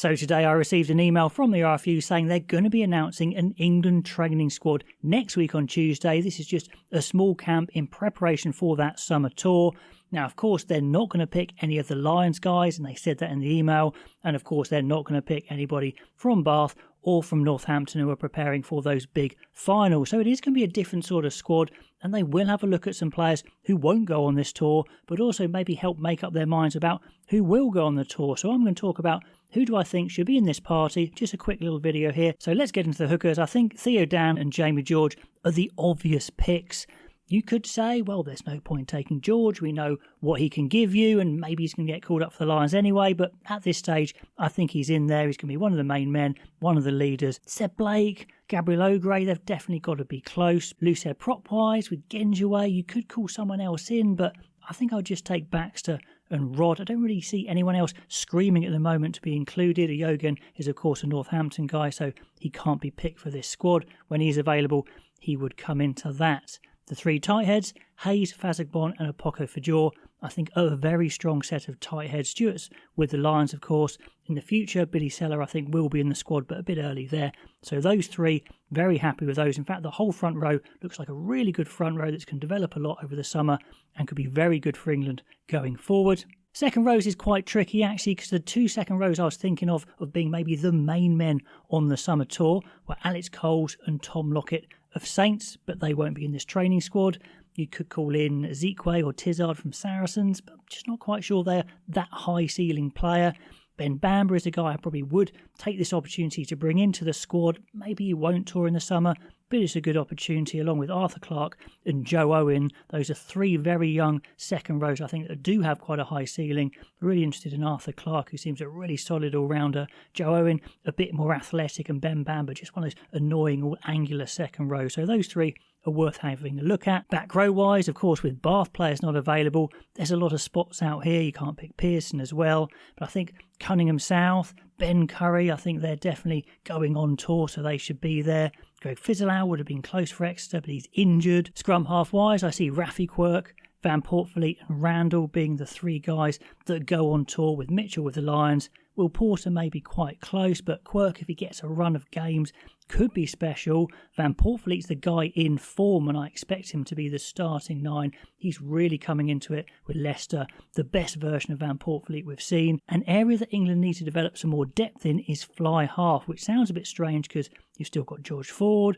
So today I received an email from the RFU saying they're going to be announcing an England training squad next week on Tuesday. This is just a small camp in preparation for that summer tour. Now, of course, they're not going to pick any of the Lions guys, and they said that in the email. And of course, they're not going to pick anybody from Bath or from Northampton who are preparing for those big finals. So it is going to be a different sort of squad, and they will have a look at some players who won't go on this tour, but also maybe help make up their minds about who will go on the tour. So I'm going to talk about who do I think should be in this party. Just a quick little video here. So let's get into the hookers. I think Theo Dan and Jamie George are the obvious picks. You could say, well, there's no point taking George. We know what he can give you, and maybe he's going to get called up for the Lions anyway. But at this stage, I think he's in there. He's going to be one of the main men, one of the leaders. Seb Blake, Gabriel O'Gray, they've definitely got to be close. Loose head prop-wise, with Genge away, you could call someone else in, but I think I'll just take Baxter and Rod. I don't really see anyone else screaming at the moment to be included. Yogan is, of course, a Northampton guy, so he can't be picked for this squad. When he's available, he would come into that. The three tight heads, Hayes, Fazagbon and Apoko Fajor, I think are a very strong set of tight head Stewarts with the Lions, of course. In the future, Billy Seller, I think, will be in the squad, but a bit early there. So those three, very happy with those. In fact, the whole front row looks like a really good front row that can develop a lot over the summer and could be very good for England going forward. Second rows is quite tricky, actually, because the two second rows I was thinking of being maybe the main men on the summer tour were Alex Coles and Tom Lockett of Saints, but they won't be in this training squad. You could call in Ezekwe or Tizard from Saracens, but I'm just not quite sure they're that high ceiling player. Ben Bamber is a guy I probably would take this opportunity to bring into the squad. Maybe he won't tour in the summer, but it's a good opportunity, along with Arthur Clark and Joe Owen. Those are three very young second rows, I think, that do have quite a high ceiling. Really interested in Arthur Clark, who seems a really solid all-rounder. Joe Owen, a bit more athletic, and Ben Bamber, just one of those annoying, all-angular second rows. So those three are worth having a look at. Back row-wise, of course, with Bath players not available, there's a lot of spots out here. You can't pick Pearson as well. But I think Cunningham South, Ben Curry, I think they're definitely going on tour, so they should be there. Greg Fizzleau would have been close for Exeter, but he's injured. Scrum half-wise, I see Rafi Quirk, Van Portfleet and Randall being the three guys that go on tour, with Mitchell with the Lions. Will Porter may be quite close, but Quirk, if he gets a run of games, could be special. Van Portfleet's the guy in form, and I expect him to be the starting nine. He's really coming into it with Leicester, the best version of Van Portfleet we've seen. An area that England need to develop some more depth in is fly half, which sounds a bit strange because you've still got George Ford.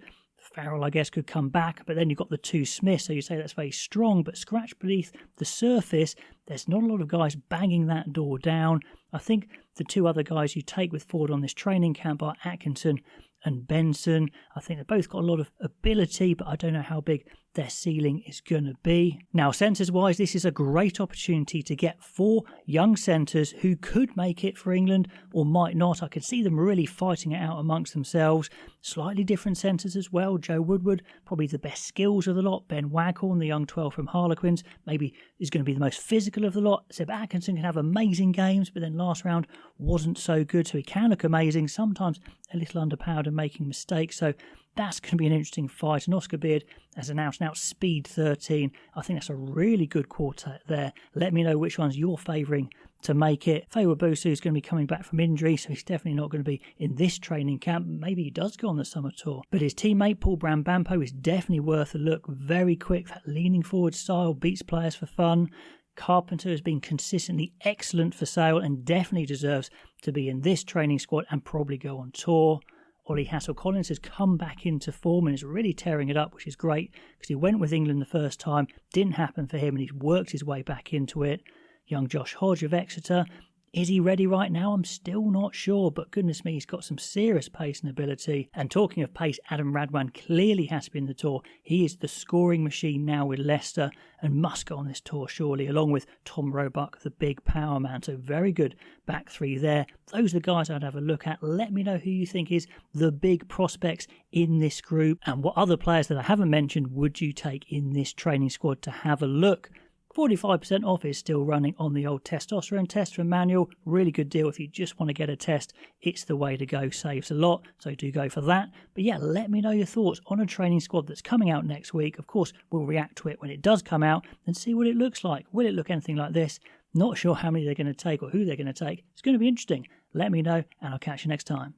Farrell, I guess, could come back, but then you've got the two Smiths, so you say that's very strong, but scratch beneath the surface, there's not a lot of guys banging that door down. I think the two other guys you take with Ford on this training camp are Atkinson and Benson. I think they've both got a lot of ability, but I don't know how big their ceiling is going to be. Now, centres-wise, this is a great opportunity to get four young centres who could make it for England or might not. I could see them really fighting it out amongst themselves. Slightly different centres as well. Joe Woodward, probably the best skills of the lot. Ben Waghorn, the young 12 from Harlequins, maybe is going to be the most physical of the lot. Seb Atkinson can have amazing games, but then last round wasn't so good, so he can look amazing, sometimes a little underpowered and making mistakes. So that's going to be an interesting fight. And Oscar Beard as an out-and-out speed 13. I think that's a really good quartet there. Let me know which ones you're favouring to make it. Feywa Busu is going to be coming back from injury, so he's definitely not going to be in this training camp. Maybe he does go on the summer tour. But his teammate Paul Brambampo is definitely worth a look. Very quick, that leaning forward style, beats players for fun. Carpenter has been consistently excellent for Sale and definitely deserves to be in this training squad and probably go on tour. Ollie Hassel-Collins has come back into form and is really tearing it up, which is great because he went with England the first time, didn't happen for him, and he's worked his way back into it. Young Josh Hodge of Exeter, is he ready right now? I'm still not sure, but goodness me, he's got some serious pace and ability. And talking of pace, Adam Radwan clearly has to be in the tour. He is the scoring machine now with Leicester and must go on this tour surely, along with Tom Roebuck, the big power man. So very good back three there. Those are the guys I'd have a look at. Let me know who you think is the big prospects in this group and what other players that I haven't mentioned would you take in this training squad to have a look. 45% off is still running on the old testosterone test from Manual. Really good deal if you just want to get a test. It's the way to go. Saves a lot, so do go for that. But yeah, let me know your thoughts on a training squad that's coming out next week. Of course, we'll react to it when it does come out and see what it looks like. Will it look anything like this? Not sure how many they're going to take or who they're going to take. It's going to be interesting. Let me know, and I'll catch you next time.